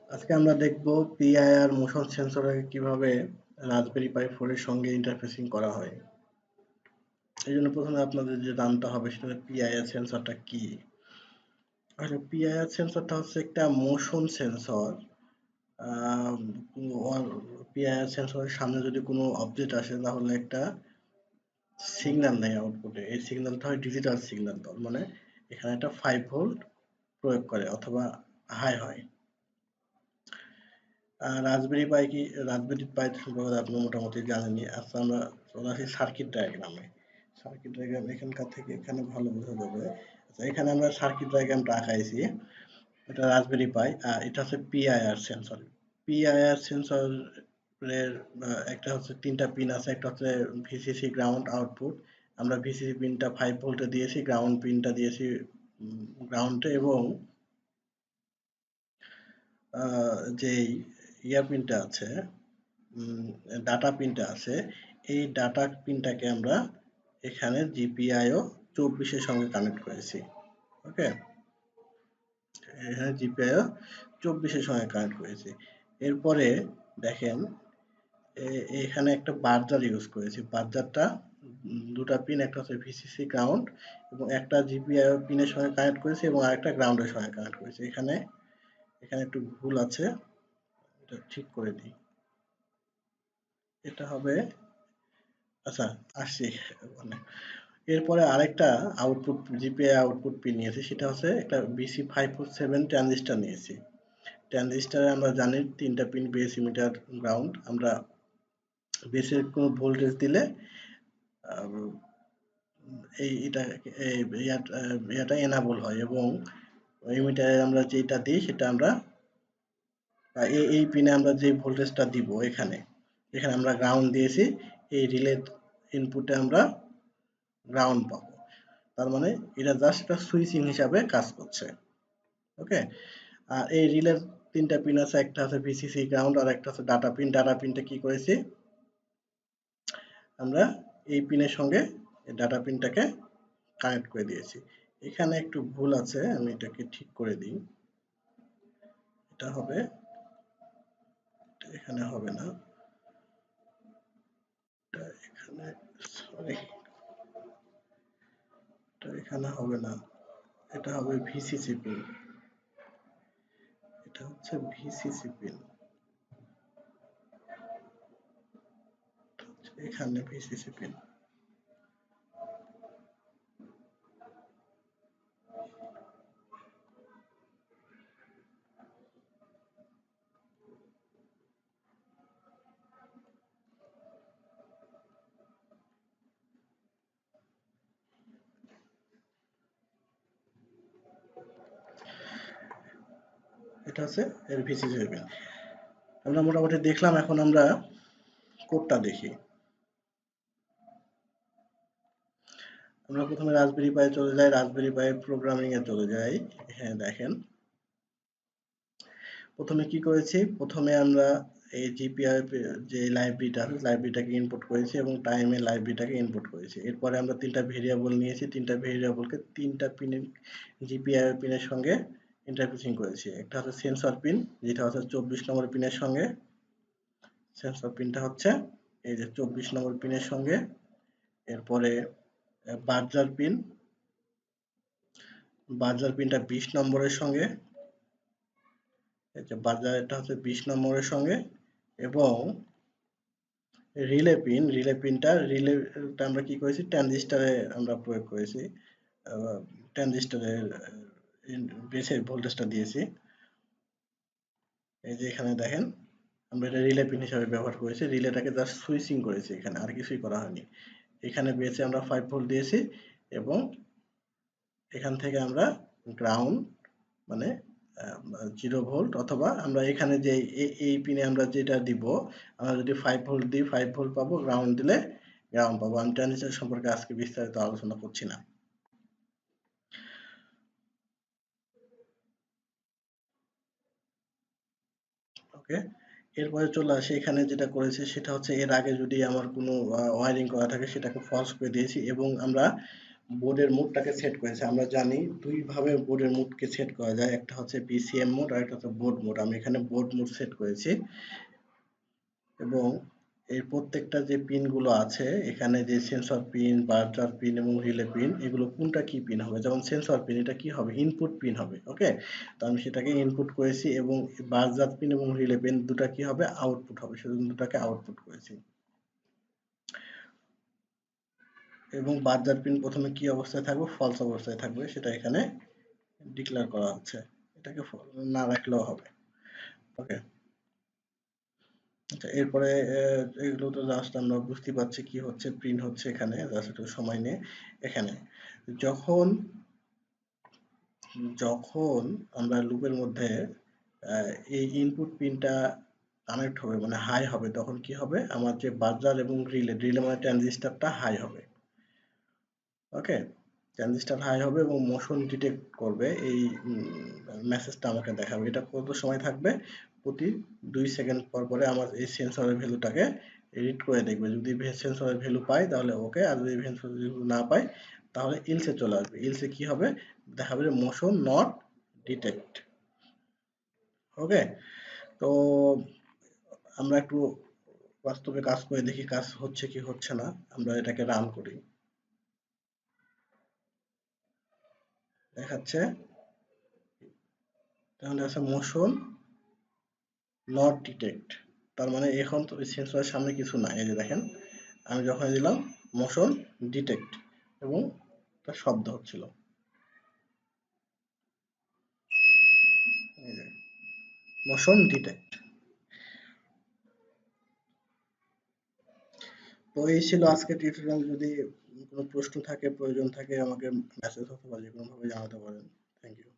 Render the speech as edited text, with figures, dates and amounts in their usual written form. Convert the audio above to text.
আজকে আমরা দেখব পিআইআর মোশন সেন্সরে কিভাবে রাসবেরি পাই 4 এর সঙ্গে ইন্টারফেসিং করা হয়। এই জন্য প্রথমে আপনাদের যে জানতে হবে সেটা হচ্ছে পিআইআর সেন্সরটা কি। আসলে পিআইআর সেন্সরটা হচ্ছে একটা মোশন সেন্সর। পিআইআর সেন্সরের সামনে যদি কোনো অবজেক্ট আসে তাহলে একটা সিগন্যাল নেয় আউটপুটে। এই সিগন্যালটা হয় ডিজিটাল সিগন্যাল, তার মানে এখানে একটা 5 ভোল্ট প্রয়োগ করে অথবা হাই হয়। রাসবেরি পাই সম্পর্কে আপনি মোটামুটি জানেনই। আচ্ছা, আমরা চলে আসি সার্কিট ডায়াগ্রামে। সার্কিট ডায়াগ্রাম এখানকার থেকে এখানে ভালো বোঝা যাবে। আচ্ছা, এখানে আমরা সার্কিট ডায়াগ্রামটা আঁকাইছি। এটা রাসবেরি পাই আর এটা হচ্ছে পিআইআর সেন্সর। পিআইআর সেন্সরের একটা হচ্ছে 3টা পিন আছে। একটা হচ্ছে ভিসিসি গ্রাউন্ড আউটপুট। আমরা ভিসিসি পিনটা 5 ভোল্টে দিয়েছি, গ্রাউন্ড পিনটা দিয়েছি গ্রাউন্ডে, এবং যেই পিনটা আছে, ডাটা পিনটা আছে, এই ডাটা পিনটাকে আমরা এখানে জিপিআইও 24 এর সঙ্গে কানেক্ট করেছি। ওকে, এখানে জিপিআইও 24 এর সঙ্গে কানেক্ট করেছি। এরপরে দেখেন এখানে একটা বার্জার ইউজ করেছি। বার্জারটা দুটা পিন, একটা হচ্ছে ভিসিসি গ্রাউন্ড এবং একটা জিপিআইও পিনের সঙ্গে কানেক্ট করেছি এবং আরেকটা গ্রাউন্ডের সঙ্গে কানেক্ট করেছি। এখানে এখানে একটু ভুল আছে, এটা ঠিক করে দিই। এটা হবে, আচ্ছা আসছি মানে এরপরে আরেকটা আউটপুট জিপিআই আউটপুট পিন নিয়েছি, সেটা হচ্ছে একটা বিসি 547 ট্রানজিস্টর নিয়েছি। ট্রানজিস্টরে আমরা জানি 3টা পিন, বেস, ইমিটার, গ্রাউন্ড। আমরা বেসের কোনো ভোল্টেজ দিলে এই এটা ইয়াটা এনাবল হয় এবং ইমিটারে আমরা যেটা দিই সেটা আমরা এই পিনে আমরা যে ভোল্টেজটা দিব এখানে এখানে আমরা গ্রাউন্ড দিয়েছি। এই রিলে ইনপুটে আমরা গ্রাউন্ড পাবো। তার মানে এটা জাস্ট একটা সুইচিং হিসাবে কাজ করছে। ওকে, আর এই রিলের 3টা পিন আছে, একটা আছে ভিসিসি গ্রাউন্ড আর একটা আছে ডাটা পিন। ডাটা পিনটা কি করেছি আমরা এই পিনের সঙ্গে এই ডাটা পিনটাকে কানেক্ট করে দিয়েছি। এখানে একটু ভুল আছে, আমি এটাকে ঠিক করে দিই। এটা হবে, এখানে হবে না, এটা এখানে, সরি, এটা এখানে হবে না, এটা হবে ভিসিসি পিন। এটা হচ্ছে ভিসিসি পিন, এখানে ভিসিসি পিন। এটা হচ্ছে এর ভিসিসি পিন। আমরা মোটামুটি দেখলাম, এখন আমরা কোডটা দেখি। আমরা প্রথমে রাসবেরি পাই চলে যাই, রাসবেরি পাই প্রোগ্রামিং এ চলে যাই। হ্যাঁ দেখেন, প্রথমে কি করেছি, প্রথমে আমরা এই জিপিআই যে লাইব্রেরিটা আছে লাইব্রেরিটাকে ইনপুট করেছি এবং টাইমে লাইব্রেরিটাকে ইনপুট করেছি। এরপরে আমরা 3টা ভেরিয়েবল নিয়েছি, 3টা ভেরিয়েবলকে 3টা পিনের জিপিআই পিনের সঙ্গে ইন্টারফেসিং করেছি। একটা হচ্ছে সেন্সর পিন, যেটা হচ্ছে 24 নম্বর পিনের সঙ্গে, সেন্সর পিনটা হচ্ছে এই যে 24 নম্বর পিনের সঙ্গে। এরপরে বার্জার পিন, বার্জার পিনটা 20 নম্বরের সঙ্গে, এই যে বার্জারটা হচ্ছে 20 নম্বরের সঙ্গে, এবং রিলে পিন, রিলেটা আমরা কি করেছি ট্রানজিস্টরে আমরা প্রয়োগ করেছি। ট্রানজিস্টরের বেসের ভোল্টেজটা দিয়েছি। এই যে এখানে দেখেন আমরা এটা রিলে পিন হিসাবে ব্যবহার করেছি। রিলেটাকে জাস্ট সুইচিং করেছি, এখানে আর কিছুই করা হয়নি। এখানে বেসে আমরা 5 ভোল্ট দিয়েছি এবং এখান থেকে আমরা গ্রাউন্ড মানে 0 ভোল্ট, অথবা আমরা এখানে যে এই পিনে আমরা যেটা দিব, আমরা যদি 5 ভোল্ট দিই 5 ভোল্ট পাবো, গ্রাউন্ড দিলে গ্রাউন্ড পাবো। আমি ট্রানজিস্টর সম্পর্কে আজকে বিস্তারিত আলোচনা করছি না। ওকে, এরপরে চলে আসি, এখানে যেটা করেছি সেটা হচ্ছে এর আগে যদি আমার কোনো ওয়ারিং করা থাকে সেটাকে ফলস করে দিয়েছি এবং আমরা বোর্ডের মুডটাকে সেট করেছি। আমরা জানি দুই ভাবে বোর্ডের মুডকে সেট করা যায়, একটা হচ্ছে বিসিএম মোড আর একটা হচ্ছে বোর্ড মোড। আমি এখানে বোর্ড মোড সেট করেছি এবং এই প্রত্যেকটা যে পিনগুলো আছে এখানে যে সেন্সর পিন, বাজার পিন এবং রিলে পিন, এগুলো কোনটা কি পিন হবে, যেমন সেন্সর পিন এটা কি হবে, ইনপুট পিন হবে। ওকে, তো আমি সেটাকে ইনপুট করেছি এবং বাজার পিন এবং রিলে পিন দুটা কি হবে, আউটপুট হবে, সেজন্য দুটাকে আউটপুট করেছি। এবং বাজার পিন প্রথমে কি অবস্থায় থাকবে, ফলস অবস্থায় থাকবে, সেটা এখানে ডিক্লেয়ার করা হচ্ছে। এটাকে না রাখলেও হবে। ওকে, আচ্ছা এরপরে এগুলো তো জাস্ট আমরা বুঝতে পারছি কি হচ্ছে, প্রিন্ট হচ্ছে এখানে, জাস্ট একটু সময় নিয়ে। এখানে যখন যখন আমরা লুপের মধ্যে এই ইনপুট পিনটা কানেক্ট হবে মানে হাই হবে, তখন কি হবে, আমার যে বাজার এবং রিলে, রিলে মানে ট্রানজিস্টরটা হাই হবে। ওকে, ট্রানজিস্টর হাই হবে এবং মোশন ডিটেক্ট করবে, এই মেসেজটা আমাকে দেখাবে। এটা কত সময় থাকবে, প্রতি 2 সেকেন্ড পর পরে আমার এই সেন্সরের ভ্যালুটাকে রিড করে দেখবে। যদি সেন্সরের ভ্যালু পাই তাহলে ওকে, আর যদি সেন্সরের ভ্যালু না পাই তাহলে ইলসে চলে আসবে। ইলসে কি হবে, দেখাবে মোশন নট ডিটেক্ট। ওকে, তো আমরা একটু বাস্তবে কাজ করে দেখি কাজ হচ্ছে কি হচ্ছে না। আমরা এটাকে রান করি, দেখাচ্ছে তাহলে আছে মোশন নট ডিটেক্ট। তার মানে এখন তো সেন্সরের সামনে কিছু নাই। এই যে দেখেন, আমি যখন দিলাম মোশন ডিটেক্ট এবং তার শব্দ হচ্ছিল, এই যে মোশন ডিটেক্ট। তো এই ছিল আজকে টিউটোরিয়াল। যদি কোনো প্রশ্ন থাকে, প্রয়োজন থাকে, আমাকে মেসেজ অথবা যে কোনো ভাবে জানাতে পারেন। Thank you.